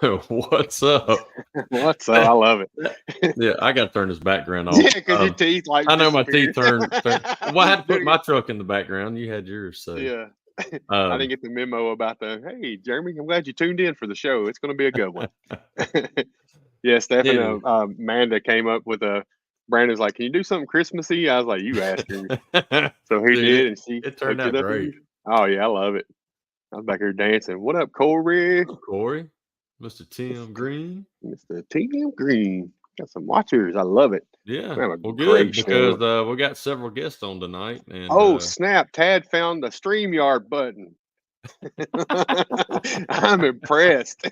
What's up? What's up? I love it. Yeah, I got to turn this background off. Yeah, because your teeth like I know my teeth disappeared. turned. Well, I had to put my truck in the background. You had yours, so Yeah. I didn't get the memo about hey, Jeremy, I'm glad you tuned in for the show. It's going to be a good one. Yeah, Stephen, Yeah. Amanda came up with Brandon's like, can you do something Christmassy? I was like, you asked her. So he Dude, did, and she it turned hooked out it up. great. Oh, yeah, I love it. I was back here dancing. What up, Corey? Corey, Mr. Tim Green. Mr. Tim Green. Got some watchers. I love it. Yeah, We have a well, great good because show. we got several guests on tonight, and Oh, snap. Tad found the StreamYard button. I'm impressed.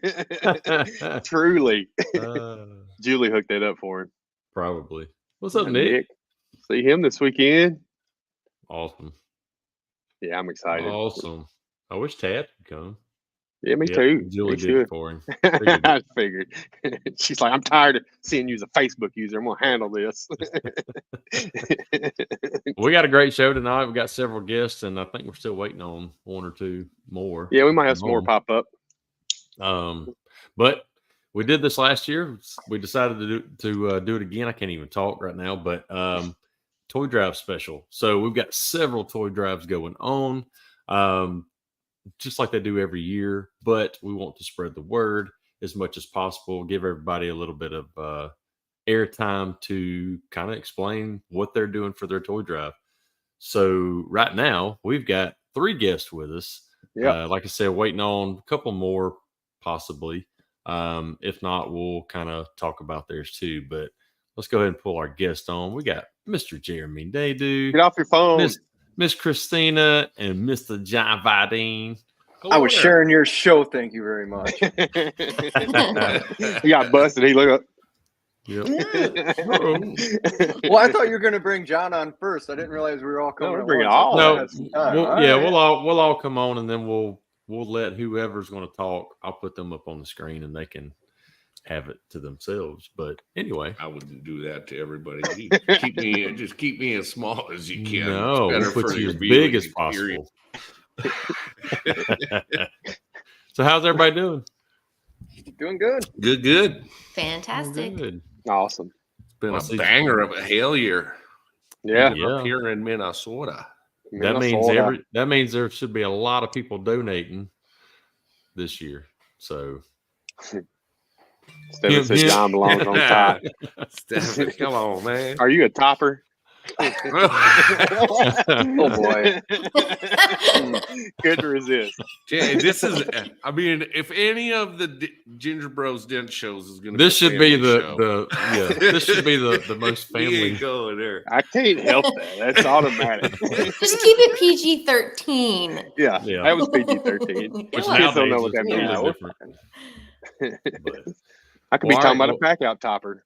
Truly. Julie hooked that up for him. Probably. What's up, Nick? See him this weekend. Awesome. Yeah, I'm excited. Awesome. I wish Tad could come. Yeah, me too. Julie did it for him. I figured. She's like, I'm tired of seeing you as a Facebook user. I'm going to handle this. We got a great show tonight. We got several guests, and I think we're still waiting on one or two more. Yeah, we might have some more pop up. But we did this last year. We decided to do it again. I can't even talk right now, but toy drive special. So we've got several toy drives going on. Just like they do every year, but we want to spread the word as much as possible, give everybody a little bit of airtime to kind of explain what they're doing for their toy drive. So right now we've got 3 guests with us. Like I said, waiting on a couple more possibly. If not, we'll kind of talk about theirs too, but let's go ahead and pull our guest on. We got Mr. Jeremy Daydu. Get off your phone. Miss Christina and Mr. John Vidine. I was sharing your show. Thank you very much. He got busted. He looked up. Yep. Well, I thought you were going to bring John on first. I didn't realize we were all coming. We'll all come on, and then we'll let whoever's going to talk. I'll put them up on the screen, and they can have it to themselves. But anyway, I wouldn't do that to everybody. Keep me as small as you can. No, we'll put you as big as possible. So how's everybody doing? Doing good. Good. Fantastic. Good. Awesome. It's been a banger of a hail year. Yeah. Up here in Minnesota. That means there should be a lot of people donating this year. So Stephen says John belongs on top. Stephen, come on, man. Are you a topper? Oh boy. Couldn't resist. This is, I mean, if any of the Ginger Bros Dent shows is going to this should be this should be the most family. Going there. I can't help that. That's automatic. Just keep it PG-13. Yeah. That was PG-13. Which I don't know what that means. I could be talking about a pack out topper.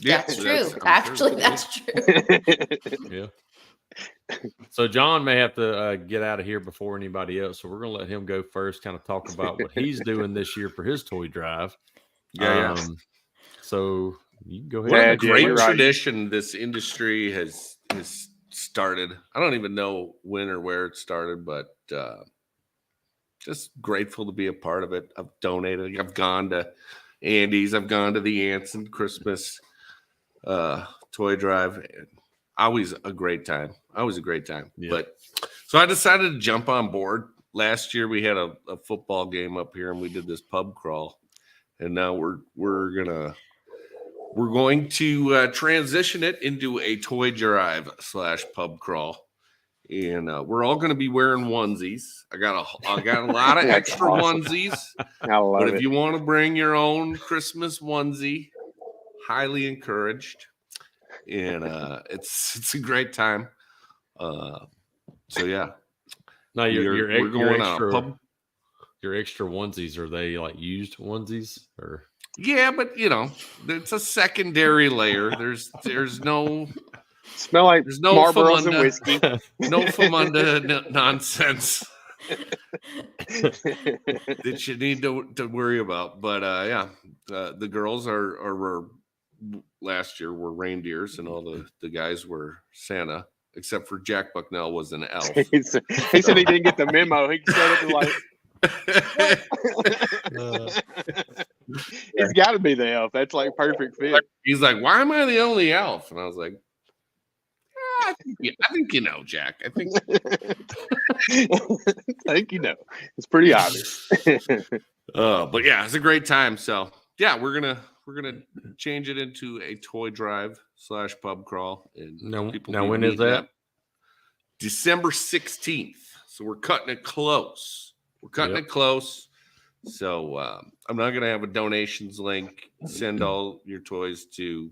That's true. Actually, that's true. Yeah. So John may have to get out of here before anybody else. So we're going to let him go first, kind of talk about what he's doing this year for his toy drive. So you can go ahead. What a great tradition this industry has started. I don't even know when or where it started, but just grateful to be a part of it. I've donated. I've gone to Andy's. I've gone to the Anson Christmas toy drive. Always a great time. Yeah. But so I decided to jump on board. Last year we had a football game up here and we did this pub crawl, and now we're going to transition it into a toy drive / pub crawl, and we're all going to be wearing onesies. I got a lot of extra onesies. But if you want to bring your own Christmas onesie, highly encouraged, and it's a great time. So yeah. Now your extra onesies, are they like used onesies or? Yeah, but it's a secondary layer. There's no smell like there's no Marlboros and whiskey. No Famunda nonsense that you need to worry about. But the girls are last year were reindeers, and all the guys were Santa, except for Jack Bucknell was an elf. He said he didn't get the memo. He said it like, He's got to be the elf. That's like perfect fit. He's like, why am I the only elf? And I was like, I think you know, Jack. I think it's pretty obvious. but yeah, it's a great time. So yeah, we're gonna change it into a toy drive / pub crawl. And Now people when can is meet that? up December 16th. So we're cutting it close. It close. So I'm not gonna have a donations link. Send all your toys to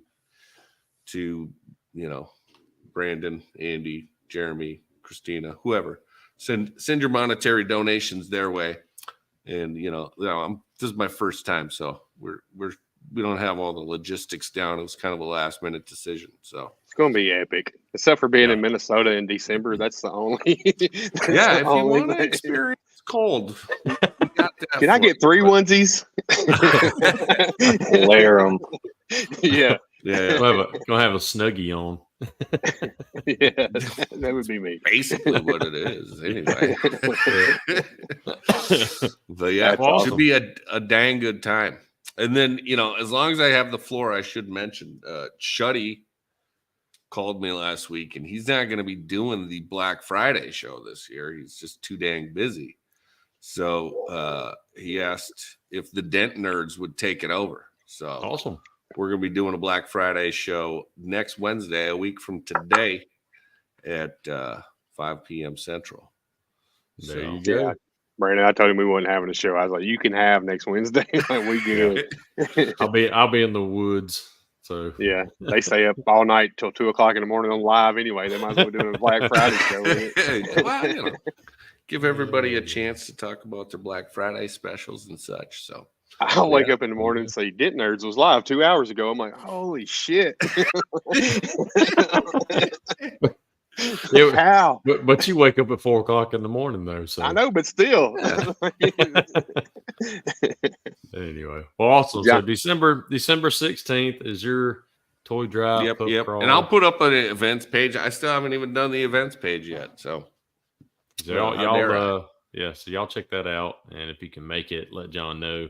Brandon, Andy, Jeremy, Christina, whoever. Send your monetary donations their way. And this is my first time, so we don't have all the logistics down. It was kind of a last minute decision. So it's going to be epic, except for being in Minnesota in December. That's the only. If you want to experience cold, can I get 3 onesies? Layer them. Yeah. Gonna have a Snuggie on. Yeah, that would be me. Basically, what it is, anyway. But yeah, it awesome. should be a dang good time. And then as long as I have the floor, I should mention Shuddy called me last week, and he's not going to be doing the Black Friday show this year. He's just too dang busy. So he asked if the Dent Nerds would take it over. So Awesome. We're going to be doing a Black Friday show next Wednesday, a week from today at 5 p.m. Central. There you go. Yeah. Brandon, I told him we wasn't having a show. I was like, you can have next Wednesday. Like, we good. I'll be in the woods. So yeah, they stay up all night till 2:00 in the morning on live anyway. They might as well be doing a Black Friday show. Well, give everybody a chance to talk about their Black Friday specials and such. So I'll wake up in the morning and say, Dent Nerds was live 2 hours ago. I'm like, holy shit. How? But you wake up at 4:00 in the morning though. So I know, but still. Anyway, well, awesome. Yeah. So December 16th is your toy drive. Yep. Crawl. And I'll put up an events page. I still haven't even done the events page yet. So y'all so y'all check that out, and if you can make it, let John know,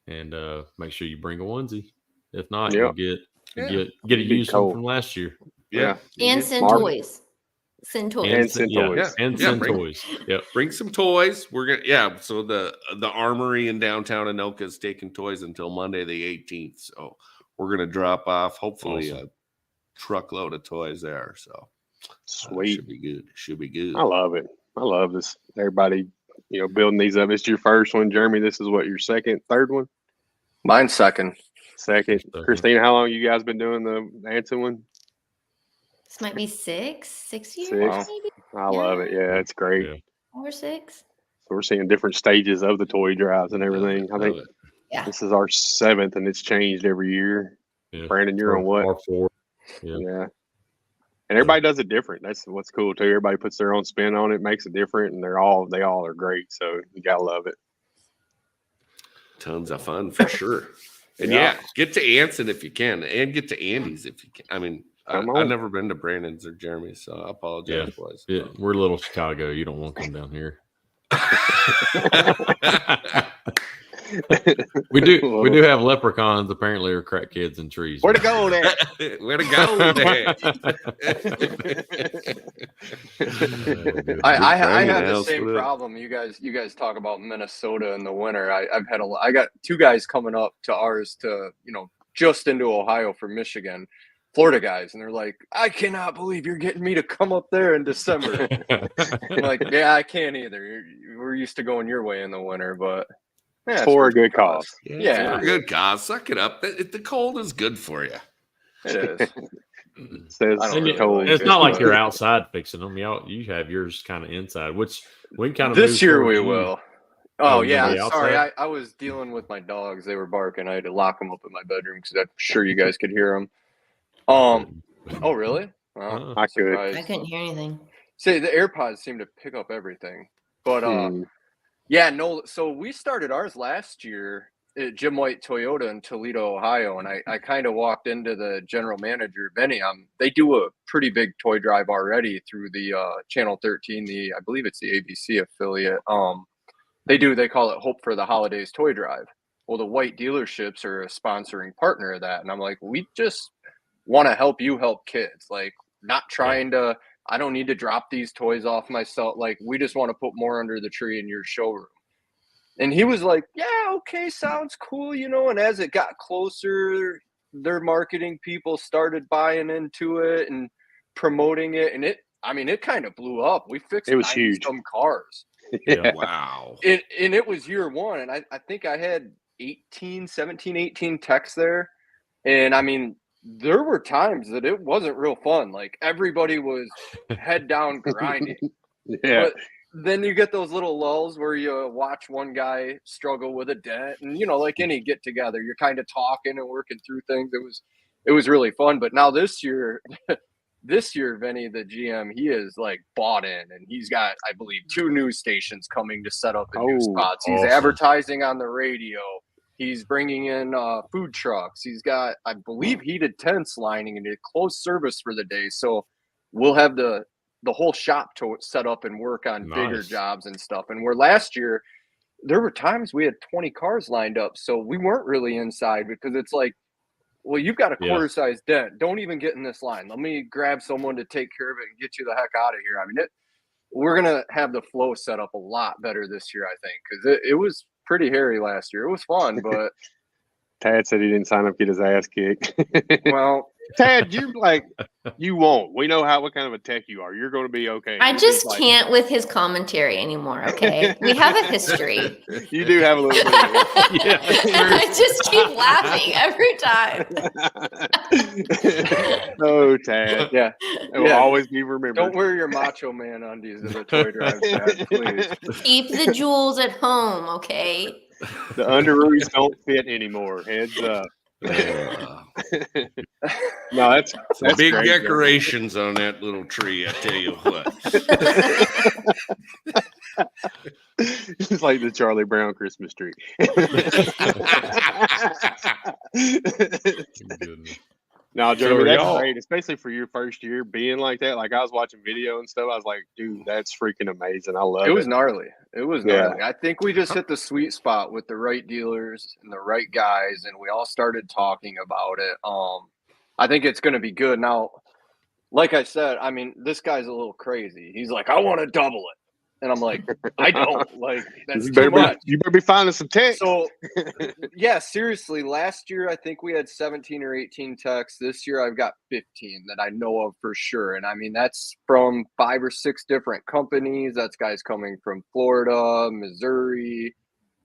and make sure you bring a onesie. If not, you'll get a used one from last year. Yeah. And send toys. Send toys. And send toys. Yeah, and send toys. Yep. Bring some toys. We're gonna so the Armory in downtown Anoka is taking toys until Monday the 18th. So we're gonna drop off hopefully a truckload of toys there. So sweet. Should be good. I love it. I love this. Everybody, building these up. It's your first one, Jeremy. This is what, your second, third one? Mine's second. Second. Christina, how long you guys been doing the Anson one? This might be 6 years, 6. maybe. I love it. Yeah, it's great. Yeah. 5 or 6. So we're seeing different stages of the toy drives and everything. I think this is our 7th, and it's changed every year. Yeah. Brandon, you're on what? R4. Yeah. And everybody does it different. That's what's cool too. Everybody puts their own spin on it, makes it different, and they all are great. So you gotta love it. Tons of fun for sure. And get to Anson if you can, and get to Andy's if you can. I mean, I've never been to Brandon's or Jeremy's, so I apologize, boys. Yeah, we're little Chicago. You don't want to come down here. We do have leprechauns. Apparently, are crack kids in trees. Where to go there? Where to go there? I have the same problem. You guys talk about Minnesota in the winter. I got 2 guys coming up to ours to just into Ohio from Michigan, Florida guys, and they're like, I cannot believe you're getting me to come up there in December. I'm like, yeah, I can't either. We're used to going your way in the winter, but. Yeah, for a good cause. Yeah. For a good cause. Suck it up. The cold is good for you. It is. It's not like you're outside fixing them. You have yours kind of inside, which we kind of this year we will. Oh yeah, sorry. outside? I was dealing with my dogs. They were barking. I had to lock them up in my bedroom because I'm sure you guys could hear them. Oh really? Oh, I could. I couldn't hear anything. See, the AirPods seem to pick up everything, but yeah, no. So we started ours last year at Jim White Toyota in Toledo, Ohio, and I kind of walked into the general manager, Benny. They do a pretty big toy drive already through the Channel 13, I believe it's the ABC affiliate. They do. They call it Hope for the Holidays Toy Drive. Well, the white dealerships are a sponsoring partner of that. And I'm like, we just want to help you help kids. Like, not trying to, I don't need to drop these toys off myself. Like, we just want to put more under the tree in your showroom. And he was like, yeah, okay, sounds cool, you know. And as it got closer, their marketing people started buying into it and promoting it. And it kind of blew up. We fixed It was huge. some cars. Yeah. Wow. And it was year one. And I think I had 18 texts there. And I mean, there were times that it wasn't real fun. Like, everybody was head down grinding. Yeah. But then you get those little lulls where you watch one guy struggle with a dent, and, you know, like any get together, you're kind of talking and working through things. It was really fun. But now this year, Vinny, the GM, he is like bought in, and he's got, I believe, 2 news stations coming to set up in new spots. He's awesome. advertising on the radio. He's bringing in food trucks. He's got, I believe, heated tents lining and a closed service for the day. So we'll have the whole shop to set up and work on bigger jobs and stuff. And where last year, there were times we had 20 cars lined up. So we weren't really inside, because it's like, well, you've got a quarter size dent. Don't even get in this line. Let me grab someone to take care of it and get you the heck out of here. I mean, we're going to have the flow set up a lot better this year, I think, because it was pretty hairy last year. It was fun, but Tad said he didn't sign up to get his ass kicked. well, Tad, you won't. We know what kind of a tech you are. You're going to be okay. I just can't with his commentary anymore. Okay, we have a history. You do have a little bit. I just keep laughing every time. Oh, Tad. yeah, It will always be remembered. don't wear your Macho Man undies in the toy drive, Tad, please. Keep the jewels at home, okay? The underoos don't fit anymore. Heads up. No, that's Big great, decorations on that little tree, I tell you what. It's like the Charlie Brown Christmas tree. No, Jeremy, that's great, especially for your first year being like that. Like, I was watching video and stuff. I was like, dude, that's freaking amazing. I love it. It was gnarly. It was gnarly. I think we just hit the sweet spot with the right dealers and the right guys, and we all started talking about it. I think it's going to be good. Now, like I said, I mean, this guy's a little crazy. He's like, I want to double it. And I'm like, I don't. Like, that's too much. You better be finding some tech. So, yeah, seriously, last year I think we had 17 or 18 techs. This year I've got 15 that I know of for sure. And I mean, that's from 5 or 6 different companies. That's guys coming from Florida, Missouri,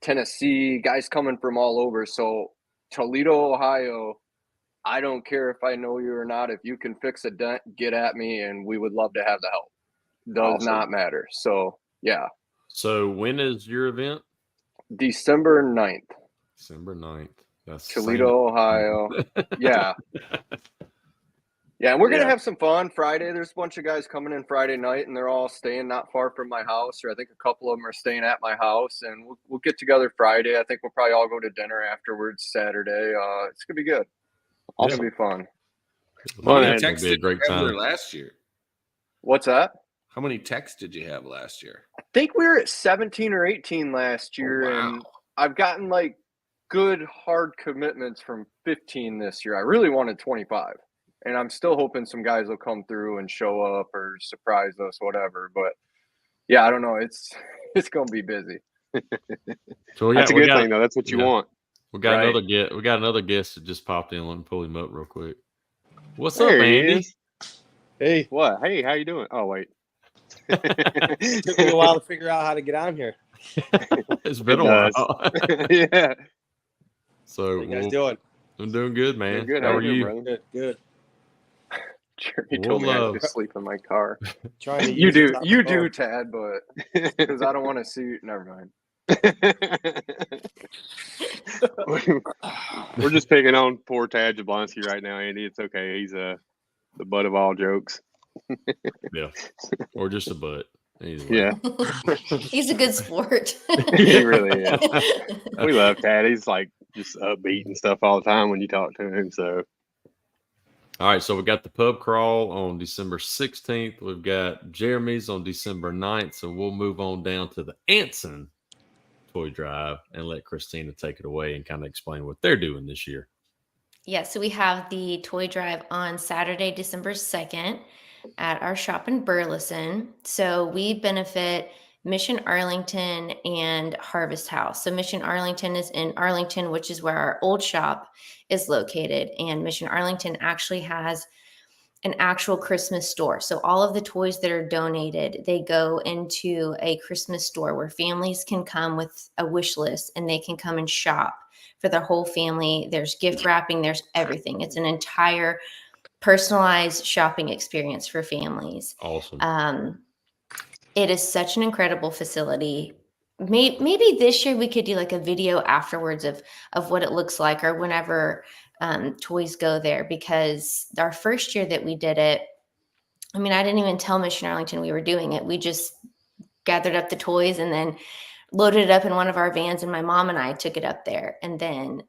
Tennessee, guys coming from all over. So Toledo, Ohio, I don't care if I know you or not. If you can fix a dent, get at me, and we would love to have the help. Does not matter. So, yeah. So when is your event? December 9th. December 9th. That's Toledo, Ohio. Yeah. Yeah, and we're going to have some fun Friday. There's a bunch of guys coming in Friday night, and they're all staying not far from my house, or I think a couple of them are staying at my house, and we'll get together Friday. I think we'll probably all go to dinner afterwards Saturday. It's going to be good. It's going to be fun. Well, How that's many gonna texts be a did you great have there time. last year? What's that? How many texts did you have last year? I think we were at 17 or 18 last year, and I've gotten like good hard commitments from 15 this year. I really wanted 25, and I'm still hoping some guys will come through and show up or surprise us, whatever. But yeah, I don't know. It's going to be busy. So That's a good thing, though. That's what you want. We got Right. another guest. We got another guest that just popped in. Let me pull him up real quick. What's There up, he Andy? is. Hey, What? Hey, how you doing? Oh, wait. took me a while to figure out how to get on here. It's been a It while. Yeah. So How you guys doing? I'm doing good, man. Doing good. How are you, you? brother? Good, good. Jeremy told me I have to sleep in my car. Trying to You use do, the top you of the do, phone. Tad, but because I don't want to see you. Never mind. We're just picking on poor Tad Jablonski right now, Andy. It's okay. He's the butt of all jokes. Yeah. Or just a butt. Either way. Yeah, He's a good sport. he really is. We love Tad. He's like just upbeat and stuff all the time when you talk to him. So All right. So we got the pub crawl on December 16th. We've got Jeremy's on December 9th. So we'll move on down to the Anson toy drive and let Christina take it away and kind of explain what they're doing this year. Yeah, so we have the toy drive on Saturday, December 2nd at our shop in Burleson. So we benefit Mission Arlington and Harvest House. So Mission Arlington is in Arlington, which is where our old shop is located. And Mission Arlington actually has an actual Christmas store. So all of the toys that are donated, they go into a Christmas store where families can come with a wish list and they can come and shop for their whole family. There's gift wrapping, there's everything. It's an entire personalized shopping experience for families. Awesome. It is such an incredible facility. Maybe this year we could do like a video afterwards of what it looks like, or whenever toys go there, because our first year that we did it, I mean, I didn't even tell Mission Arlington we were doing it. We just gathered up the toys and then loaded it up in one of our vans, and my mom and I took it up there. And then,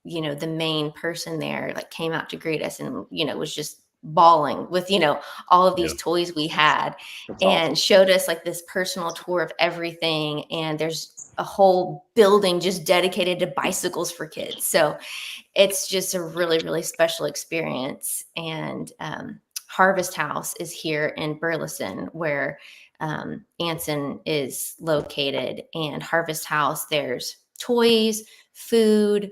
you know, the main person there like came out to greet us and, you know, was just bawling with, you know, all of these toys we had. That's and awesome. showed us like this personal tour of everything. And there's a whole building just dedicated to bicycles for kids. So it's just a really, really special experience. And Harvest House is here in Burleson, where Anson is located. And Harvest House, there's toys, food,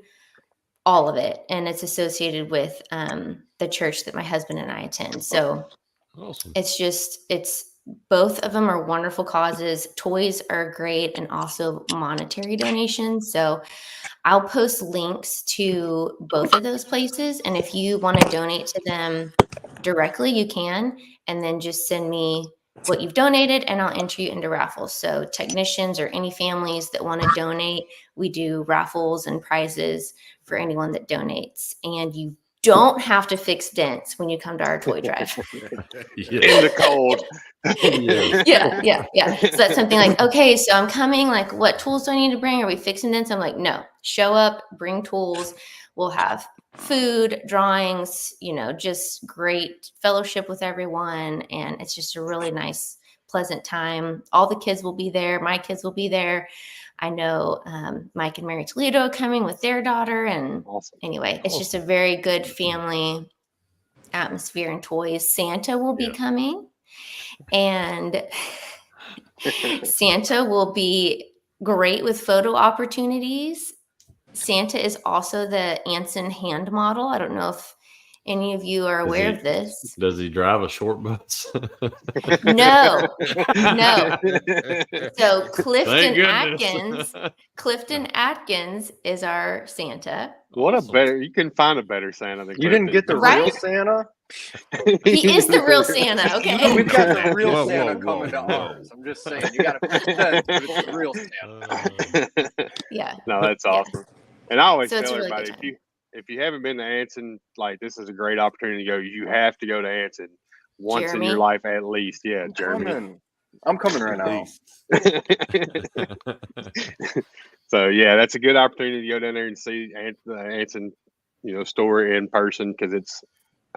all of it. And it's associated with the church that my husband and I attend. So Awesome. it's both of them are wonderful causes. Toys are great, and also monetary donations. So I'll post links to both of those places. And if you want to donate to them directly, you can, and then just send me what you've donated and I'll enter you into raffles. So technicians or any families that want to donate, we do raffles and prizes for anyone that donates. And you don't have to fix dents when you come to our toy drive. In the cold. Yeah. So that's something like, okay, so I'm coming, like, what tools do I need to bring? Are we fixing dents? I'm like, no, show up, bring tools. We'll have food, drawings, you know, just great fellowship with everyone. And it's just a really nice, pleasant time. All the kids will be there. My kids will be there. I know Mike and Mary Toledo are coming with their daughter. And Awesome. anyway, it's just a very good family atmosphere and toys. Santa will be coming, and Santa will be great with photo opportunities. Santa is also the Anson hand model. I don't know if any of you are aware of this. Does he drive a short bus? No. So Thank Clifton Atkins is our Santa. What a Awesome. better, you couldn't find a better Santa than You didn't get the Right? real Santa? He is the real Santa, okay? We've got the real Whoa, Santa whoa, coming to whoa. ours. I'm just saying, you got to pretend that it's the real Santa. Yeah. No, that's awesome. And I always So it's tell a really good everybody, time. if you haven't been to Anson, like, this is a great opportunity to go. You have to go to Anson once in your Jeremy? life at least. Yeah, Jeremy. I'm coming right now. So yeah, that's a good opportunity to go down there and see the Anson, you know, store in person, because it's,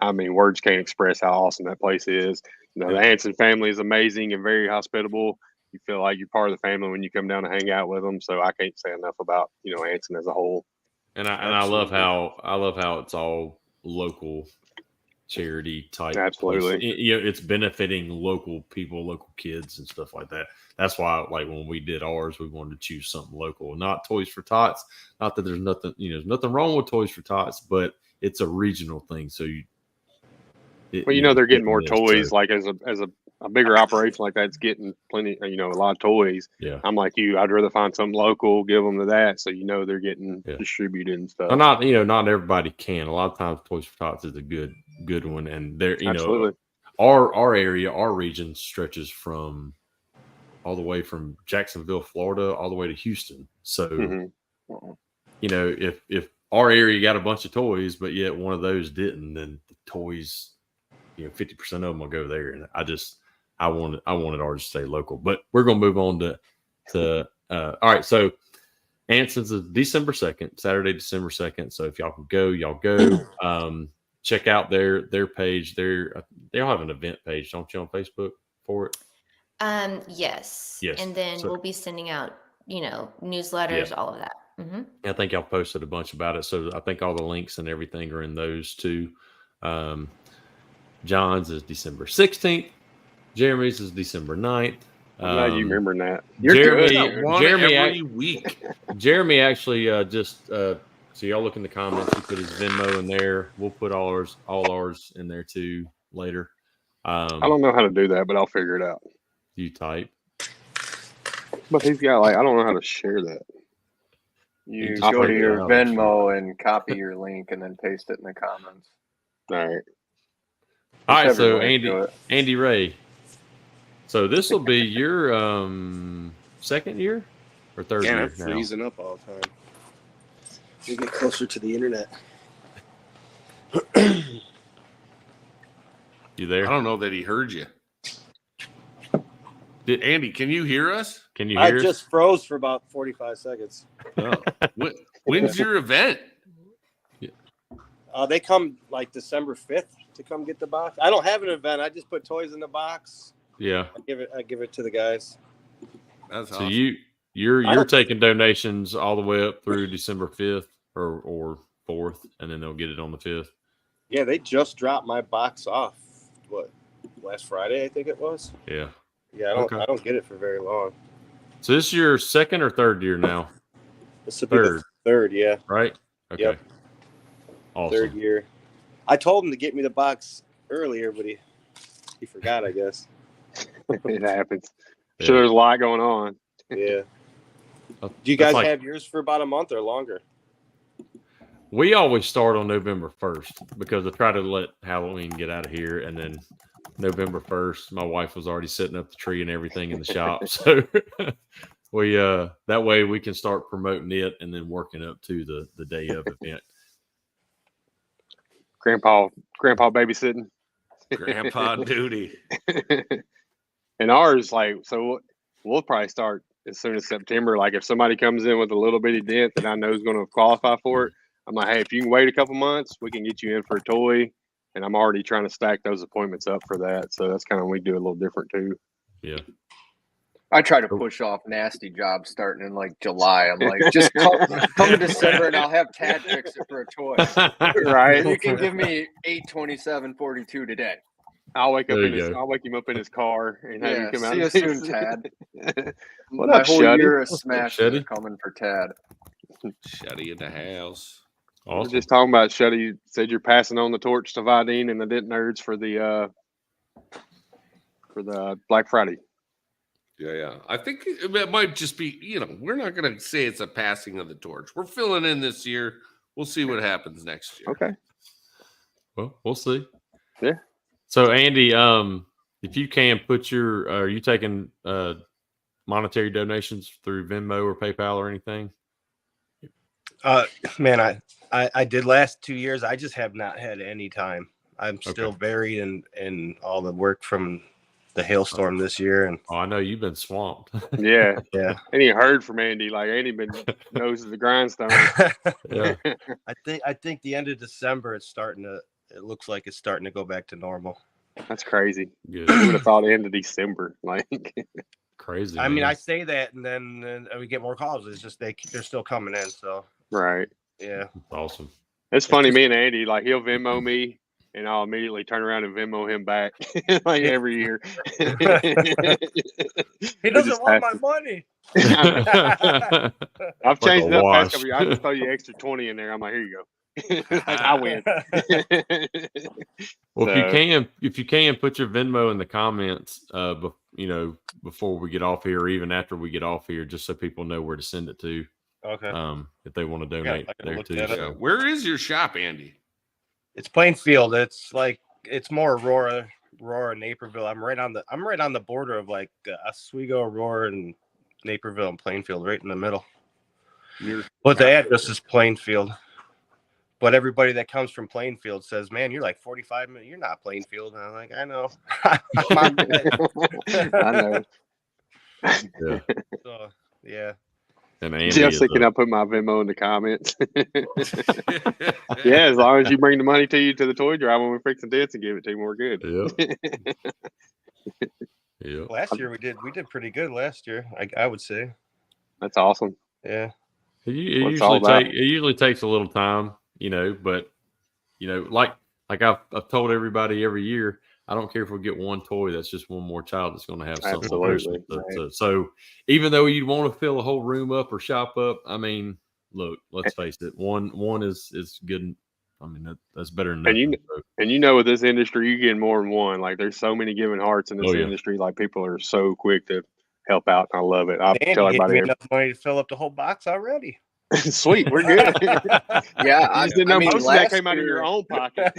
I mean, words can't express how awesome that place is. You know, the Anson family is amazing and very hospitable. You feel like you're part of the family when you come down to hang out with them. So I can't say enough about, you know, Anson as a whole. And I love how it's all local charity type. Absolutely. place. You know, it's benefiting local people, local kids, and stuff like that. That's why, like, when we did ours, we wanted to choose something local, not Toys for Tots. Not that there's nothing, you know, there's nothing wrong with Toys for Tots, but it's a regional thing. So Well, you know, they're getting more this, toys. so, Like as a bigger operation like that's getting plenty, you know, a lot of toys. yeah. I'm like you. I'd rather find something local, give them to that, so you know they're getting Yeah. distributed and stuff. Well, not, you know, not everybody can. A lot of times, Toys for Tots is a good one, and they're, you Absolutely. know, our area, our region stretches from all the way from Jacksonville, Florida, all the way to Houston. So, Mhm. you know, if our area got a bunch of toys, but yet one of those didn't, then the toys, you know, 50% of them will go there. And I wanted ours to stay local. But we're gonna move on to all right. So Anson's is December 2nd, Saturday, December 2nd. So if y'all can go, y'all go. Check out their page. They'll have an event page, don't you, on Facebook for it? Yes. Yes. And then So- we'll be sending out newsletters, all of that. I think y'all posted a bunch about it. So I think all the links and everything are in those too. John's is December 16th. Jeremy's is December 9th. I'm glad you remembering that. You're Jeremy, good. One Jeremy, every week. Jeremy actually so y'all look in the comments. He put his Venmo in there. We'll put all ours in there too later. I don't know how to do that, but I'll figure it out. You type. But he's got I don't know how to share that. You just go to figure it your out, Venmo and copy your link and then paste it in the comments. All right. All right, Whichever so way you do it. Andy Ray. So this will be your second year or third Man, I'm year now? freezing up all the time. We get closer to the internet. You I there? don't know that he heard you. Andy, can you hear us? Can you I hear us? just froze for about 45 seconds. No. When's your event? They come like December 5th to come get the box. I don't have an event. I just put toys in the box. Yeah. I give it to the guys. That's So awesome. you're taking donations all the way up through December 5th or 4th, and then they'll get it on the 5th. Yeah, they just dropped my box off. Last Friday, I think it was. Yeah. Yeah, I don't get it for very long. So this is your second or third year now, This will be the third, yeah. right? Okay. Yep. Awesome. Third year. I told him to get me the box earlier, but he forgot, I guess. It happens. Yeah. Sure, there's a lot going on. Yeah. Do you That's guys have yours for about a month or longer? We always start on November 1st because I try to let Halloween get out of here, and then November 1st, my wife was already setting up the tree and everything in the shop. So we that way we can start promoting it and then working up to the day of event. Grandpa babysitting. Grandpa duty. And ours, so we'll probably start as soon as September. Like if somebody comes in with a little bitty dent that I know is going to qualify for it, I'm like, hey, if you can wait a couple months, we can get you in for a toy. And I'm already trying to stack those appointments up for that. So that's kind of, we do a little different too. Yeah. I try to push off nasty jobs starting in like July. I'm like, just come in December and I'll have Tad fix it for a toy. Right. You can give me 8/27/42 today. I'll wake There you go. I'll wake him up in his car and have him come out. See you soon, Tad. What My up, whole Shuddy? year of What's up, smashes Shuddy? are coming for Tad. Shuddy in the house. We're Awesome. just talking about Shuddy. You said you're passing on the torch to Vidine and the Dent Nerds for the Black Friday. Yeah. I think it might just be, we're not going to say it's a passing of the torch. We're filling in this year. We'll see what happens next year. Okay. Well, we'll see. Yeah. So Andy, if you can put are you taking monetary donations through Venmo or PayPal or anything? Man, I did last 2 years. I just have not had any time. I'm still buried in all the work from the hailstorm this year. And Oh, I know you've been swamped. Yeah. yeah, And you heard from Andy. Like Andy been nose of the grindstone. Yeah. I think the end of December it looks like it's starting to go back to normal. That's crazy. Good. Who would have thought the end of December? Like Crazy. I mean, man. I say that, and then we get more calls. It's just they're still coming in. So right. yeah, Awesome. It's funny, me and Andy, like he'll Venmo me and I'll immediately turn around and Venmo him back like every year. he doesn't want my money. I've changed it up wash. past couple years. I just throw you extra 20 in there. I'm like, here you go. Like, I win. Well, So- if you can put your Venmo in the comments, before we get off here, or even after we get off here, just so people know where to send it to, Okay, if they want to donate I can there look too. that up. So. Where is your shop, Andy? it's Plainfield. It's more Aurora, Naperville. I'm right on the border of like Oswego, Aurora, and Naperville and Plainfield, right in the middle. But the address is Plainfield. But everybody that comes from Plainfield says, "Man, you're like 45 minutes. You're not Plainfield." And I'm like, "I know." I know. Yeah. So, yeah. And Andy Jeff's is can I put my Venmo in the comments? Yeah, as long as you bring the money to the toy drive when we're fixing dents and give it to him, we're good. Yeah. Last year we did pretty good. Last year, I would say. That's awesome. Yeah. It usually takes a little time, but like I've told everybody every year, I don't care if we get one toy. That's just one more child that's going to have something. Absolutely. So even though you'd want to fill the whole room up or shop up, I mean, look, let's face it, one is good. I mean, that's better than nothing. And with this industry, you get more than one. Like there's so many giving hearts in this industry. Like people are so quick to help out. I love it. I tell everybody enough money to fill up the whole box already. Sweet, we're good. Yeah, I just didn't know most of that came out of your own pocket.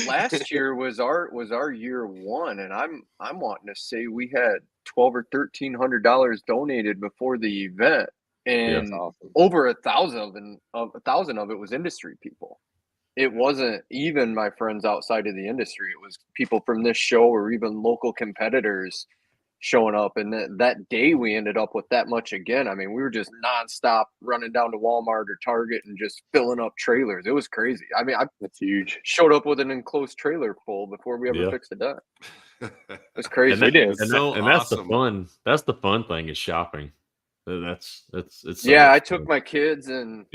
Last year was our year one, and I'm wanting to say we had $1,200 or $1,300 donated before the event, and awesome. over 1,000 of it was industry people. It wasn't even my friends outside of the industry. It was people from this show or even local competitors showing up, and that day we ended up with that much again. I mean, we were just nonstop running down to Walmart or Target and just filling up trailers. It was crazy. I mean, that's huge. Showed up with an enclosed trailer full before we ever fixed a deck. It's crazy. That's the fun. That's the fun thing is shopping. It's I took my kids and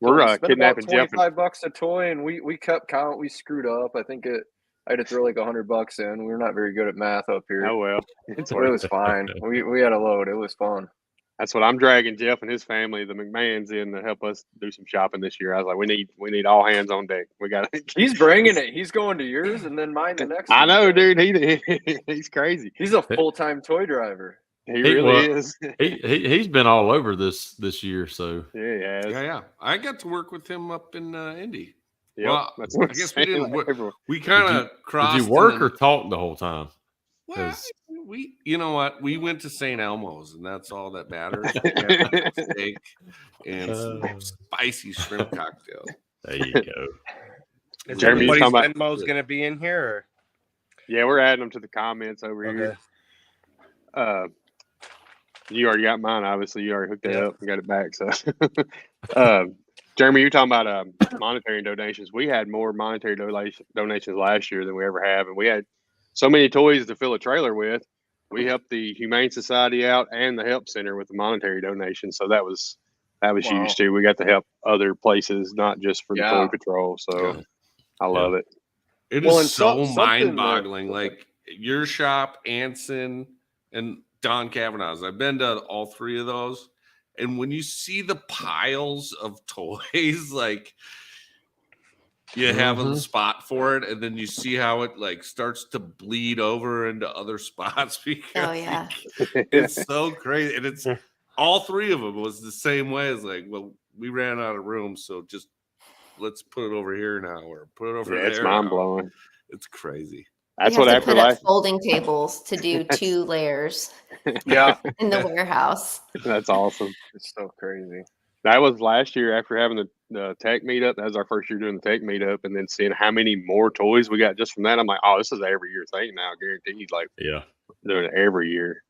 we're kidnapping Jeff. $25 a toy, and we kept count. We screwed up. I think I had to throw like $100 in. We were not very good at math up here. Oh well, it was fine. We had a load. It was fun. That's what I'm dragging Jeff and his family, the McMahons, in to help us do some shopping this year. I was like, we need all hands on deck. We got. He's bringing it. He's going to yours and then mine the next. I know, dude. He's crazy. He's a full-time toy driver. He really is. He's been all over this year. So yeah. I got to work with him up in Indy. Yep, well, I guess we didn't. We kind of crossed. Did you work or talk the whole time? Well, you know what? We went to St. Elmo's, and that's all that matters. Steak and some spicy shrimp cocktail. There you go. Is everybody's Venmo's going to be in here? Or? Yeah, we're adding them to the comments over here. You already got mine. Obviously, you already hooked that up and got it back. So. Jeremy, you're talking about monetary donations. We had more monetary donations last year than we ever have, and we had so many toys to fill a trailer with. We helped the Humane Society out and the Help Center with the monetary donation, so that was huge too. We got to help other places, not just for the Toy Patrol. So I love it. It is so mind-boggling. Like your shop, Anson, and Don Kavanaugh's. I've been to all three of those. And when you see the piles of toys, like you have a spot for it, and then you see how it like starts to bleed over into other spots because it's so crazy. And it's all three of them was the same way. It's like, well, we ran out of room, so just let's put it over here now or put it over there. It's mind blowing. It's crazy. That's what after life folding tables to do 2 layers. In the warehouse. That's awesome. It's so crazy. That was last year after having the tech meetup. That was our first year doing the tech meetup, and then seeing how many more toys we got just from that. I'm like, oh, this is an every year thing now, guaranteed. Like, doing it every year.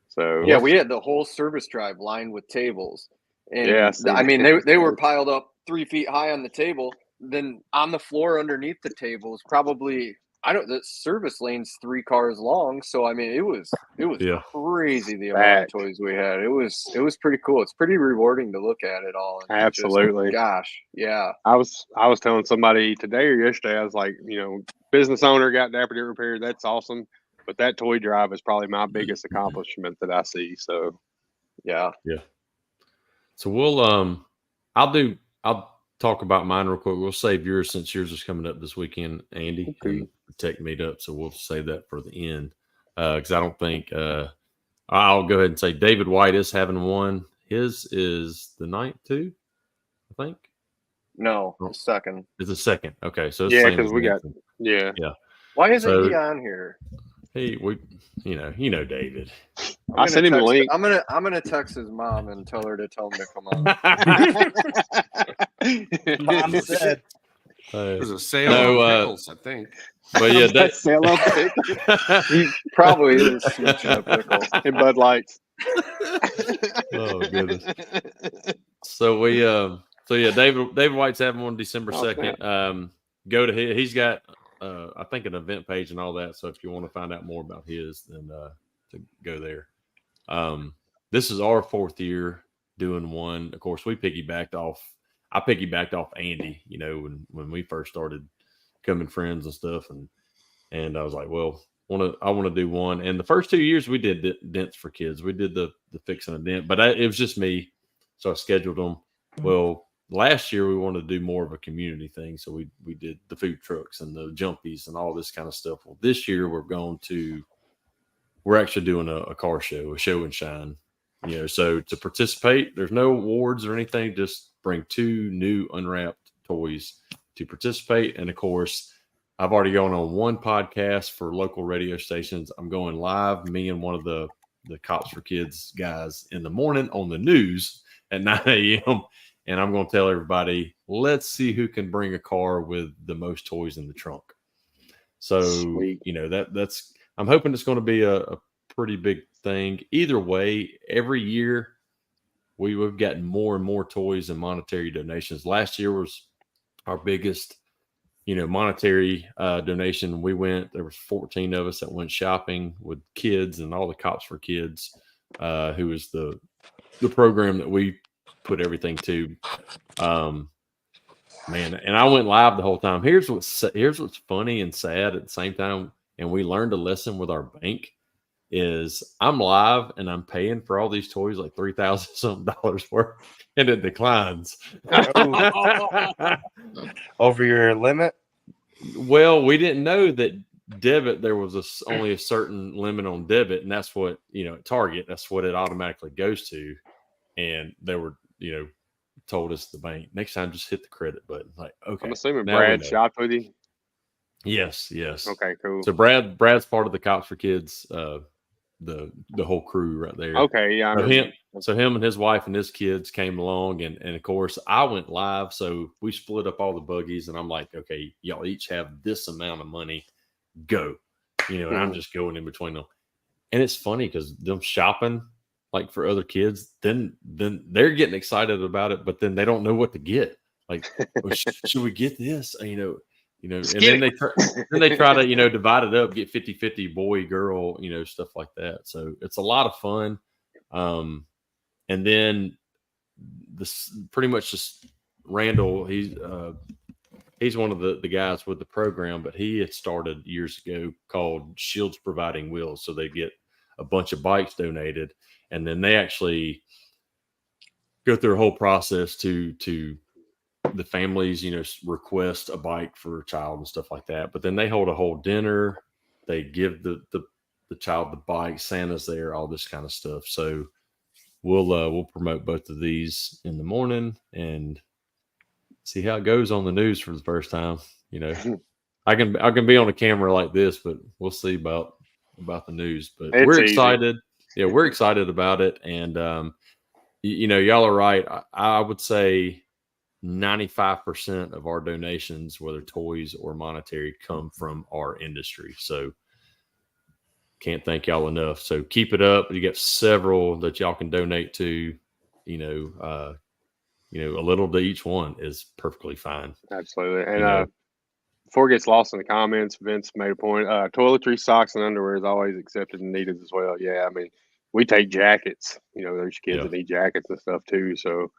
So we had the whole service drive lined with tables, and I mean they were piled up 3 feet high on the table. Then on the floor underneath the table is probably. The service lane's 3 cars long, so I mean it was crazy the amount of toys we had. It was pretty cool. It's pretty rewarding to look at it all. And absolutely. I was telling somebody today or yesterday, I was like, business owner got Dapper Dit repaired. That's awesome. But that toy drive is probably my biggest accomplishment that I see. So yeah. So we'll I'll talk about mine real quick. We'll save yours since yours is coming up this weekend, Andy. Okay. Tech meetup, so we'll save that for the end because I don't think I'll go ahead and say David White is having one. His is the 9th too, I think. No, the second. It's the second. Okay, so it's because we got Why isn't he on here? You know David. I sent him a link. I'm gonna text his mom and tell her to tell him to come on. Mom said. There's a sale on pickles, I think. But yeah, sale on pickles. He probably is switching up pickles and Bud Lights. Oh goodness. So David White's having one December 2nd. Go to his. He's got I think an event page and all that. So if you want to find out more about his, then to go there. This is our 4th year doing one. Of course, I piggybacked off Andy, when we first started becoming friends and stuff. And I was like, well, I want to do one. And the first 2 years we did dents for kids. We did the fixing a dent, but it was just me. So I scheduled them. Well, last year we wanted to do more of a community thing. So we did the food trucks and the jumpies and all this kind of stuff. Well, this year we're actually doing a car show, a show and shine. So to participate, there's no awards or anything. Just bring 2 new unwrapped toys to participate. And of course, I've already gone on one podcast for local radio stations. I'm going live, me and one of the Cops for Kids guys in the morning on the news at 9 a.m. And I'm going to tell everybody, let's see who can bring a car with the most toys in the trunk. So, Sweet. that's I'm hoping it's going to be a pretty big thing. Either way, every year we've gotten more and more toys and monetary donations. Last year was our biggest, monetary donation. There was 14 of us that went shopping with kids and all the Cops for Kids, who is the program that we put everything to. Man, and I went live the whole time. Here's what's funny and sad at the same time. And we learned a lesson with our bank is I'm live and I'm paying for all these toys like $3,000 something worth, and it declines. Over your limit? Well, we didn't know that debit, there was only a certain limit on debit, and that's what, at Target, that's what it automatically goes to. And they were, told us the bank, next time just hit the credit button. Like, okay. I'm assuming now we Brad know. shopped with you. Yes. Okay, cool. So Brad's part of the Cops for Kids, the whole crew right there. Okay, yeah. So him and his wife and his kids came along, and of course I went live. So we split up all the buggies, and I'm like, okay, y'all each have this amount of money, go, and I'm just going in between them. And it's funny because them shopping like for other kids, then they're getting excited about it, but then they don't know what to get. Like, well, should we get this? And then they try to, divide it up, get 50-50 boy, girl, stuff like that. So it's a lot of fun. And then this pretty much just Randall, he's one of the guys with the program, but he had started years ago called Shields Providing Wheels. So they get a bunch of bikes donated, and then they actually go through a whole process to the families, request a bike for a child and stuff like that. But then they hold a whole dinner. They give the child the bike. Santa's there, all this kind of stuff. So we'll promote both of these in the morning and see how it goes on the news for the first time. I can be on a camera like this, but we'll see about the news. But we're excited. Yeah, we're excited about it. And y'all are right. I would say 95% of our donations, whether toys or monetary, come from our industry. So can't thank y'all enough. So keep it up. You got several that y'all can donate to. A little to each one is perfectly fine. Absolutely. And before it gets lost in the comments, Vince made a point. Toiletry, socks, and underwear is always accepted and needed as well. Yeah, I mean, we take jackets. There's kids that need jackets and stuff too. So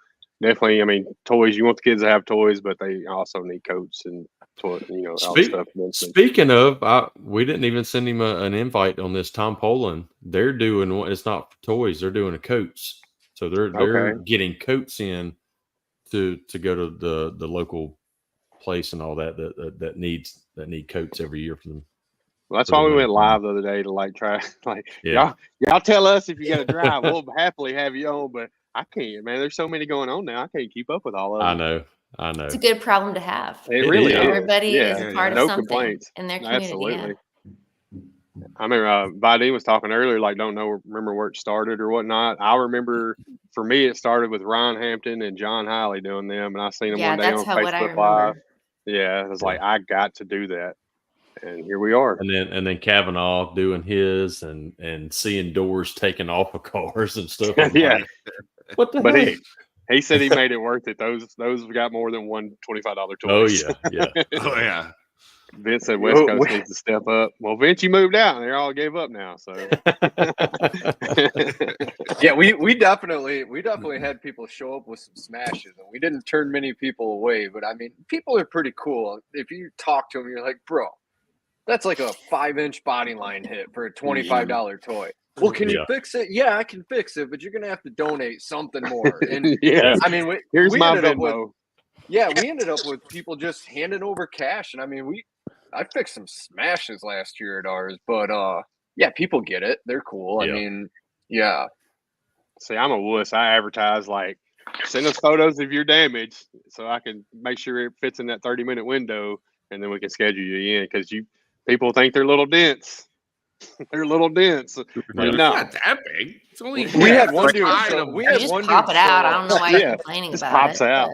definitely, I mean, toys. You want the kids to have toys, but they also need coats and all stuff. Speaking of, we didn't even send him an invite on this. Tom Poland, they're doing what? It's not for toys. They're doing a coats. So they're getting coats in to go to the local place and all that need coats every year for them. Well, that's why we went live the other day to try y'all tell us if you got to drive. We'll happily have you on, but I can't, man. There's so many going on now. I can't keep up with all of them. I know. It's a good problem to have. It really is. Everybody is a part of something complaints in their community. Absolutely. Yeah. I remember Vidine was talking earlier, remember where it started or whatnot. I remember for me, it started with Ryan Hampton and John Hiley doing them, and I seen them one day on Facebook Live. Yeah, I was like, I got to do that, and here we are. And then Kavanaugh doing his, and seeing doors taken off of cars and stuff. Yeah, what the heck? He said he made it worth it. Those got more than one $25 toy. Oh yeah. Oh yeah. Vince said West Coast needs to step up. Well, Vince, you moved out, and they all gave up now. So yeah, we definitely had people show up with some smashes, and we didn't turn many people away. But I mean, people are pretty cool. If you talk to them, you're like, bro, that's like a 5-inch body line hit for a $25 toy. Well, can you fix it? Yeah, I can fix it, but you're gonna have to donate something more. And yeah, I mean, here's we my ended up Venmo. we ended up with people just handing over cash, and I mean, I fixed some smashes last year at ours, but yeah, people get it. They're cool. Yeah. I mean, yeah. See, I'm a wuss. I advertise like, send us photos of your damage so I can make sure it fits in that 30-minute window, and then we can schedule you in because people think they're little dents. They're little dents. Yeah. Like, It's no, not that big. It's only We had one like dude. five So of them. we You had just one pop dude it out. show I up- don't know why Yeah, you're complaining just about pops it. out.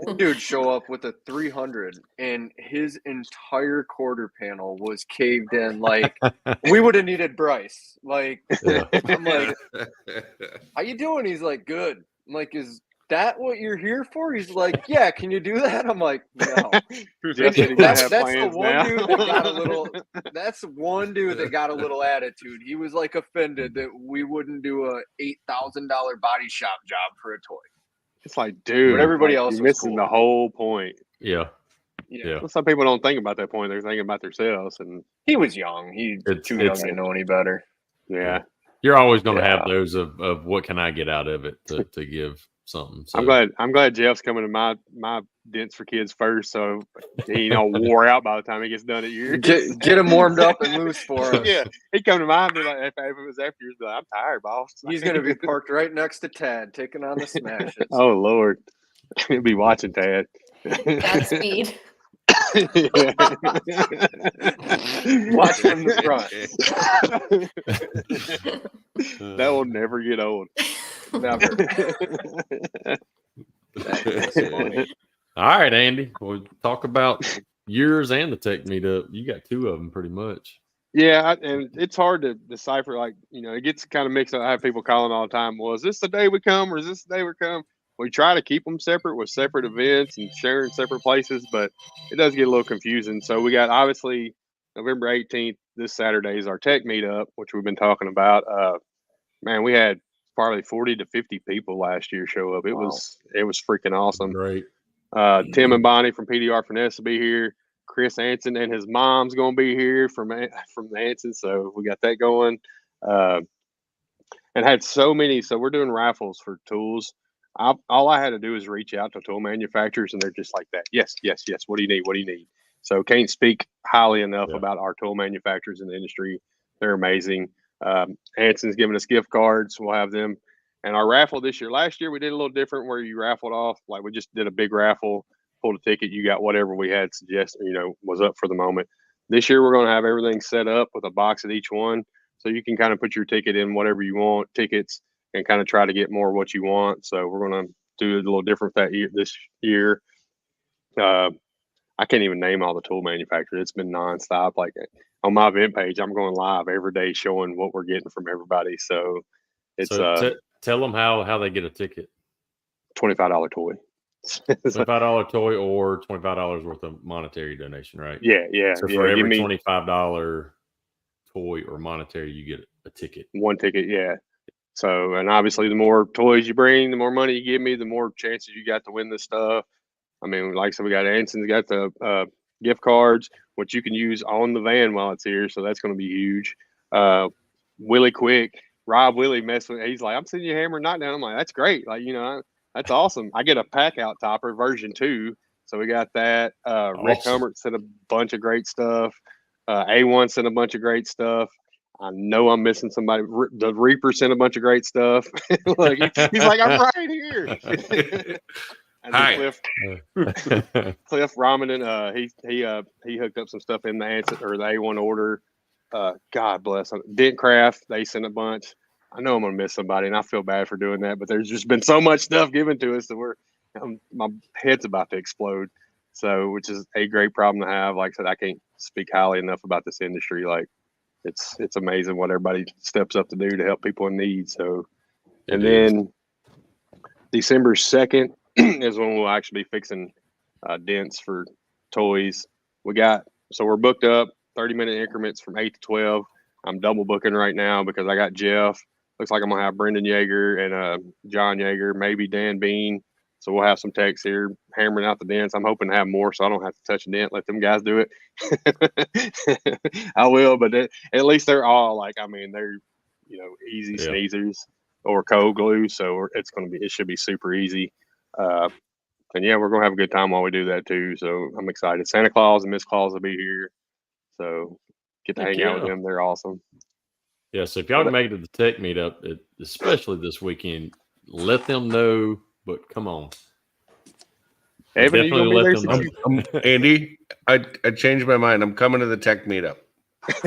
One dude show up with a 300, and his entire quarter panel was caved in. Like we would have needed Bryce. Like Yeah. I'm like, how you doing? He's like, good. I'm like, is that what you're here for? He's like, yeah. Can you do that? I'm like, no. Jeff said he might That's have the plans one now. dude that got a little. That's one dude that got a little attitude. He was like offended that we wouldn't do a $8,000 body shop job for a toy. It's like, dude, But everybody like, else you're was missing cool. the whole point. Yeah. Yeah. Well, some people don't think about that point. They're thinking about themselves, and He was young. He's too young to know any better. yeah. You're always going to Yeah. have those of what can I get out of it to give something. So I'm glad Jeff's coming to my Dents for Kids first, so he wore out by the time he gets done at yours. Get him warmed up and loose for us. Yeah, he'd come to mine and be like, if it was after yours, be like, I'm tired, boss. He's going to be parked right next to Tad, taking on the smashes. Oh Lord, he'll be watching Tad. Godspeed. Watch from the front. That will never get old. Never. All right, Andy. We'll talk about yours and the tech meetup. You got two of them pretty much. Yeah, and it's hard to decipher. Like, it gets kind of mixed up. I have people calling all the time. Well, is this the day we come, or is this the day we come? We try to keep them separate with separate events and sharing separate places, but it does get a little confusing. So we got obviously November 18th. This Saturday is our tech meetup, which we've been talking about. Man, we had probably 40 to 50 people last year show up. It was freaking awesome. Great. Tim and Bonnie from PDR Finesse will be here. Chris Anson and his mom's going to be here from the Anson. So we got that going. And had so many. So we're doing raffles for tools. All I had to do is reach out to tool manufacturers, and they're just like that. Yes, yes, yes. What do you need? What do you need? So can't speak highly enough about our tool manufacturers in the industry. They're amazing. Anson's giving us gift cards. We'll have them. And our raffle this year, last year we did a little different where you raffled off. Like we just did a big raffle, pulled a ticket. You got whatever we had suggested, was up for the moment. This year we're going to have everything set up with a box at each one. So you can kind of put your ticket in whatever you want, tickets, and kind of try to get more of what you want. So we're going to do it a little different this year. I can't even name all the tool manufacturers. It's been nonstop. Like on my event page, I'm going live every day showing what we're getting from everybody. So it's tell them how they get a ticket. $25 toy. $25 toy or $25 worth of monetary donation, right? Yeah. So for every $25 toy or monetary, you get a ticket. One ticket, yeah. So, and obviously the more toys you bring, the more money you give me, the more chances you got to win this stuff. I mean, like I said, we got Anson's got the gift cards, which you can use on the van while it's here. So that's going to be huge. Willie Quick, Rob Willie messed with, he's like, I'm sending you a hammer and knockdown. I'm like, that's great. Like, that's awesome. I get a pack out topper version 2. So we got that. Rick Hummert sent a bunch of great stuff. A1 sent a bunch of great stuff. I know I'm missing somebody. The Reaper sent a bunch of great stuff. Like, he's like, I'm right here. And Hi. Cliff Ramadan, he hooked up some stuff in the answer or the A1 order. God bless them. Dentcraft, they sent a bunch. I know I'm gonna miss somebody, and I feel bad for doing that. But there's just been so much stuff given to us that my head's about to explode. So, which is a great problem to have. Like I said, I can't speak highly enough about this industry. Like, it's amazing what everybody steps up to do to help people in need. So, and then December 2nd is when we'll actually be fixing dents for toys. we're booked up 30-minute increments from 8 to 12. I'm double booking right now because I got Jeff. Looks like I'm gonna have Brendan Yeager and John Yeager, maybe Dan Bean. So we'll have some techs here hammering out the dents. I'm hoping to have more so I don't have to touch a dent. Let them guys do it. I will, but at least they're all they're easy sneezers or cold glue. So it should be super easy. And yeah, we're gonna have a good time while we do that too. So I'm excited. Santa Claus and Miss Claus will be here. So get to hang out with them. They're awesome. Yeah, so if y'all can make it to the tech meetup, especially this weekend, let them know. But come on, Evan, are you gonna be there? Andy, I changed my mind. I'm coming to the tech meetup.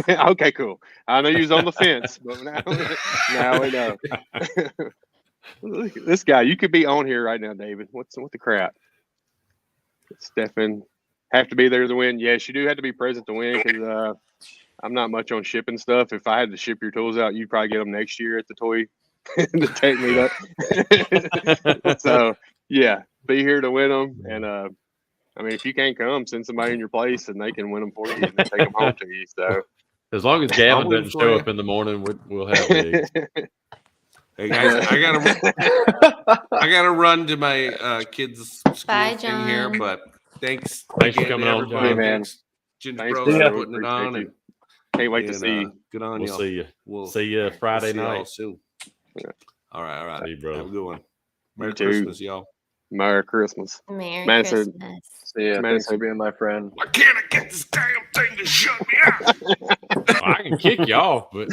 Okay, cool. I know you was on the fence, but now we know. Look at this guy. You could be on here right now, David. What the crap? Stefan, have to be there to win. Yes, you do have to be present to win because I'm not much on shipping stuff. If I had to ship your tools out, you'd probably get them next year at the the tech meetup. So yeah, be here to win them. And if you can't come, send somebody in your place and they can win them for you and then take them home to you. So as long as Gavin doesn't show up in the morning, we'll have gigs. Hey guys, I gotta run to my kids' school Bye, thing here. John. But thanks for again coming to on, everybody. John. Man. Thanks, Ginger Thanks, Bros, brother. for putting it Appreciate on. you. And Can't wait to see you. Good on We'll y'all. see you. We'll See you Friday see y'all night. soon. All right. See you, bro. Have a good one. Merry You too. Christmas, y'all. Merry Christmas. Merry Madison. Christmas. See ya. Man, Thanks so- for being my friend. Why can't I get this damn thing to shut me out? Well, I can kick you off, but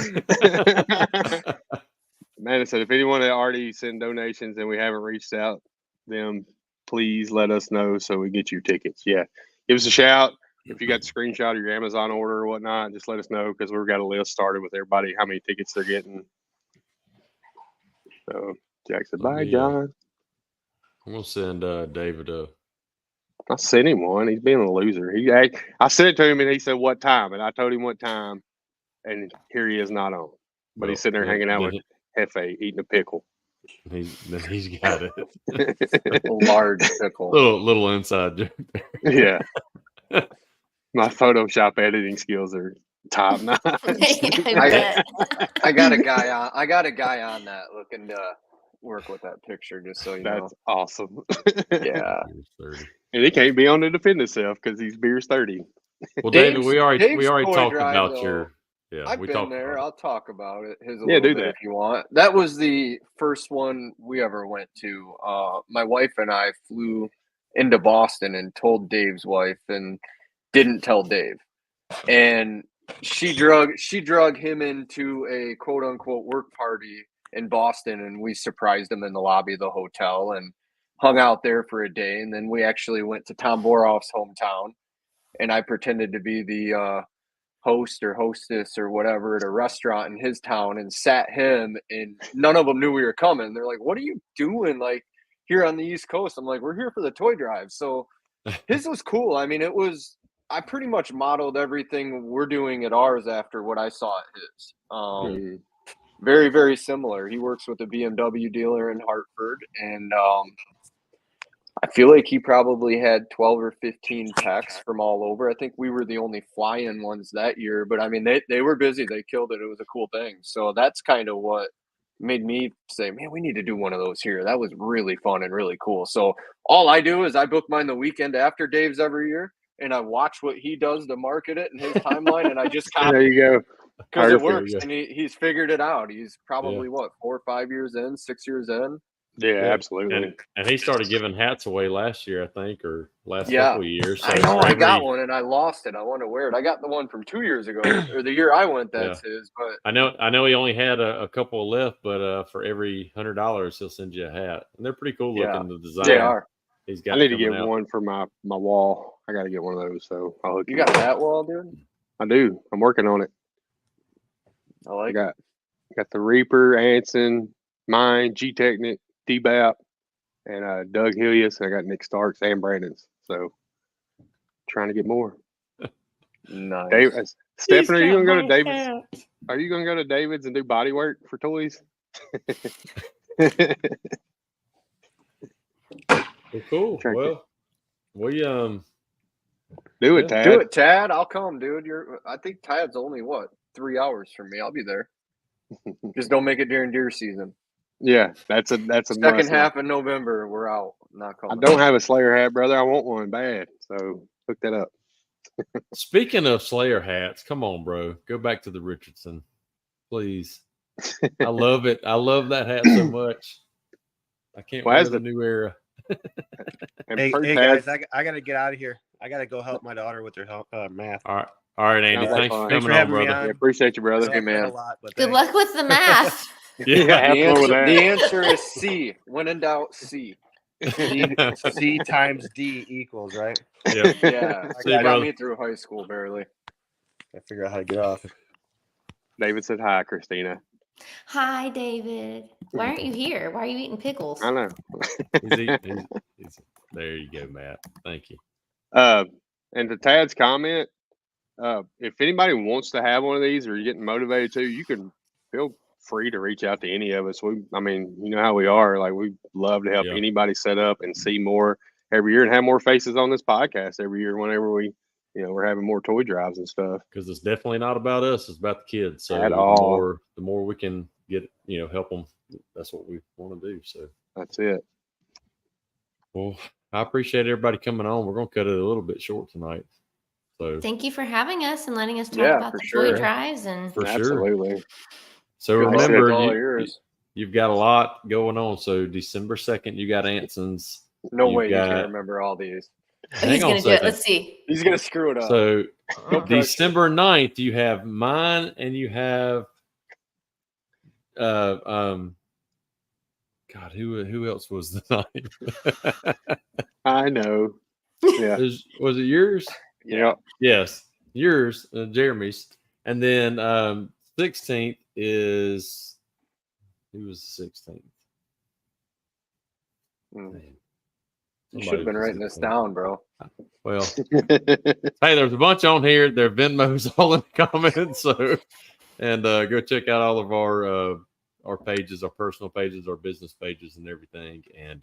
Man said, if anyone had already sent donations and we haven't reached out them, please let us know so we get you tickets. Yeah, give us a shout. If you got the screenshot of your Amazon order or whatnot, just let us know because we've got a list started with everybody how many tickets they're getting. So Jack said, "Bye, John." I'm gonna send David a. I sent him one. He's being a loser. I sent it to him and he said, "What time?" And I told him what time, and here he is not on. But he's sitting there hanging out with Hefe eating a pickle. He's got it. A large pickle. little inside joke. Yeah. My Photoshop editing skills are top notch. I bet. I got a guy on that looking to work with that picture, just so you know. That's awesome. Yeah. And he can't be on to defend himself because he's beer's 30. Well, David, we already Dave's talked toy drive, about though, your. Yeah, I've we been talked there. about I'll talk about it. His a Yeah, little do bit that. if you want. That was the first one we ever went to. My wife and I flew into Boston and told Dave's wife and didn't tell Dave. And she drug him into a quote unquote work party in Boston, and we surprised him in the lobby of the hotel and hung out there for a day. And then we actually went to Tom Boroff's hometown, and I pretended to be the host or hostess or whatever at a restaurant in his town and sat him, and none of them knew we were coming. They're like, "What are you doing like here on the East Coast?" I'm like, "We're here for the toy drive." So his was cool. I mean, I pretty much modeled everything we're doing at ours after what I saw at his. Very, very similar. He works with a BMW dealer in Hartford, and I feel like he probably had 12 or 15 techs from all over. I think we were the only fly-in ones that year, but I mean, they were busy. They killed it. It was a cool thing. So that's kind of what made me say, man, we need to do one of those here. That was really fun and really cool. So all I do is I book mine the weekend after Dave's every year, and I watch what he does to market it in his timeline, and I just copy. There you go. Because it Perfect. works, and he's figured it out. He's probably, 4 or 5 years in, 6 years in. Yeah, absolutely. And he started giving hats away last year, I think, or last Yeah. couple of years. So I know for I got every- one, and I lost it. I want to wear it. I got the one from 2 years ago, or the year I went. That's his. But I know he only had a couple left, but for every $100, he'll send you a hat, and they're pretty cool looking. The design. they are. He's got. I need to coming get out. one for my wall. I got to get one of those. So I'll hook You got that wall, dude? I do. I'm working on it. I like I got the Reaper, Anson, mine, G-Technic, D-Bap, and Doug Hillius, and I got Nick Starks and Brandon's. So trying to get more. it. Nice. Dave, Stephen, are you gonna go to David's? Are you gonna go to David's and do body work for toys? Well, cool. Thank you. Well, we Do it, Yeah. Tad. Do it, Tad. I'll come, dude. I think Tad's only 3 hours from me. I'll be there. Just don't make it during deer season. Yeah, that's a Second must. half of November, we're out. Not I coming. don't have a Slayer hat, brother. I want one bad. So hook that up. Speaking of Slayer hats, come on, bro. Go back to the Richardson, please. I love it. I love that hat so much. I can't Well, wear as the the- new era. And Hey, per hey Tad, guys, I gotta get out of here. I gotta go help my daughter with her math. All right, Andy. Sounds like Thanks for fun. Thanks coming for on, having me brother. on. yeah, appreciate you, brother. Hey, man. A lot, but Good thanks. luck with the math. Yeah. Have fun with that. The answer is C. When in doubt, C. C times D equals, right? Yeah. Yeah, See you, got brother. me through high school barely. I figure out how to get off. David said hi, Christina. Hi, David. Why aren't you here? Why are you eating pickles? I know. There you go, Matt. Thank you. And to Tad's comment, if anybody wants to have one of these or you're getting motivated to, you can feel free to reach out to any of us. I mean, you know how we are. Like, we love to help Yeah. anybody set up and see more every year and have more faces on this podcast every year whenever we're having more toy drives and stuff. Because it's definitely not about us; it's about the kids. So At all. the more we can get, help them. That's what we want to do. So, That's it. well, I appreciate everybody coming on. We're going to cut it a little bit short tonight. So, Thank you for having us and letting us talk Yeah, about for the sure. toy drives. And for sure. Absolutely. So Good luck with remember, all you, yours. you've got a lot going on. So December 2nd, you got Anson's. No You've way you got- can remember all these. Hang he's on a going to do it. second. Let's see. He's gonna screw it up. So No pressure. December 9th, you have mine and you have God, who else was the night? I know. Yeah. Was it yours? Yeah. Yes, yours, Jeremy's. And then 16th is who was the 16th? Hmm. Man. You Somebody should have been was writing this 16th. down, bro. Well, hey, there's a bunch on here. There are Venmos all in the comments. So, and go check out all of our pages, our personal pages, our business pages, and everything. And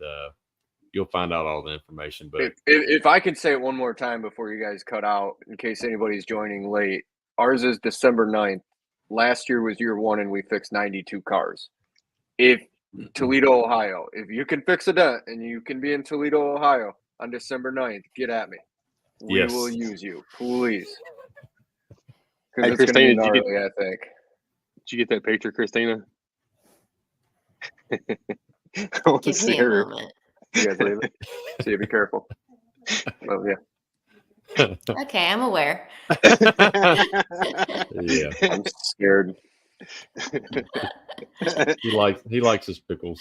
you'll find out all the information. But If I could say it one more time before you guys cut out, in case anybody's joining late, ours is December 9th. Last year was year one, and we fixed 92 cars. If Toledo, Ohio, if you can fix a dent and you can be in Toledo, Ohio on December 9th, get at me. We Yes. will use you, please. Hey, Because it's going to be Christina, did gnarly, I think. Did you get that picture, Christina? I want to Give see me a her. moment. You guys leave it. See you, be careful. Oh, yeah. Okay, I'm aware. yeah, I'm scared. he likes his pickles.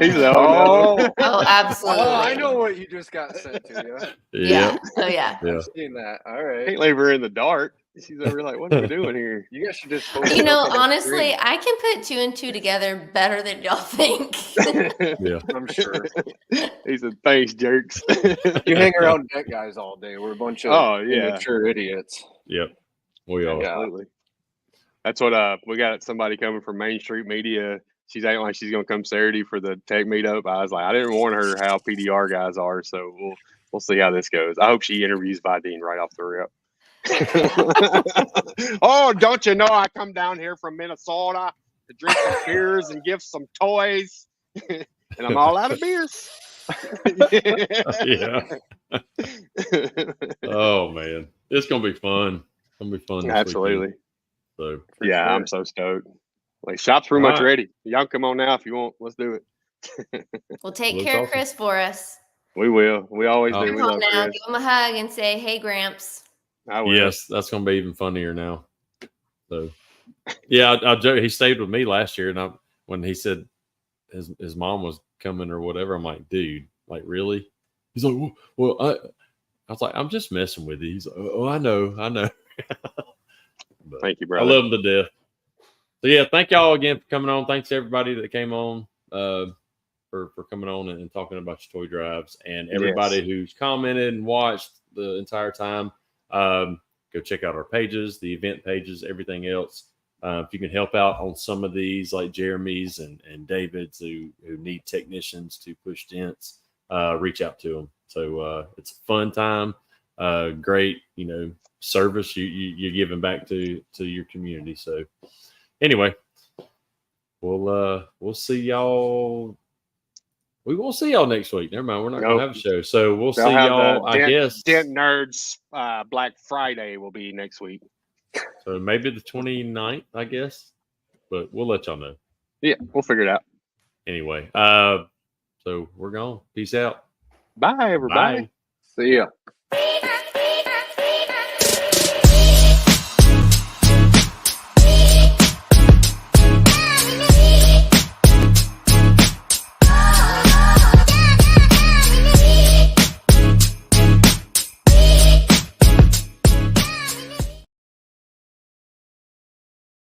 He's the Oh, absolutely. Oh, I know what you just got sent to you. Yeah. Oh, yeah. Yeah. I've seen that. All right. Can't leave her in the dark. She's over like, what are we doing here? You guys should just post You it know, up on the honestly, screen. I can put 2 and 2 together better than y'all think. Yeah. I'm sure. He said, thanks, jerks. You hang around deck guys all day. We're a bunch of Oh, yeah. immature idiots. Yep. We are. Yeah. Absolutely. That's what we got somebody coming from Main Street Media. She's acting like she's gonna come Saturday for the tech meetup. I was like, I didn't warn her how PDR guys are, so we'll see how this goes. I hope she interviews Vidine right off the rip. Oh, don't you know I come down here from Minnesota to drink some beers and give some toys, and I'm all out of beers. Yeah. Oh man, it's gonna be fun. It's gonna be fun. This Absolutely. weekend. So Yeah, sure. I'm so stoked. Like, shop's pretty much All right. ready. Y'all come on now if you want. Let's do it. Well, take Looks care of awesome. Chris for us. We will. We always Oh. do. Come We home love now. Chris. Give him a hug and say, "Hey, Gramps." I will. yes, that's gonna be even funnier now. So yeah, I joke. He stayed with me last year, and when he said his mom was coming or whatever, I'm like, dude, like really? He's like, well, I was like, I'm just messing with you. He's like, oh, I know. But Thank you, I brother. love him to death. So yeah, thank y'all again for coming on. Thanks to everybody that came on for coming on and talking about your toy drives, and everybody who's commented and watched the entire time. Go check out our pages, the event pages, everything else. If you can help out on some of these, like Jeremy's and David's, who need technicians to push dents, reach out to them. So it's a fun time. great, service you're giving back to your community. So anyway, we'll see y'all. We won't see y'all next week. Never mind. We're not going to have a show. So we'll see y'all, I guess. Dent Nerds Black Friday will be next week. So maybe the 29th, I guess. But we'll let y'all know. Yeah, we'll figure it out. Anyway, so we're gone. Peace out. Bye, everybody. Bye. See ya.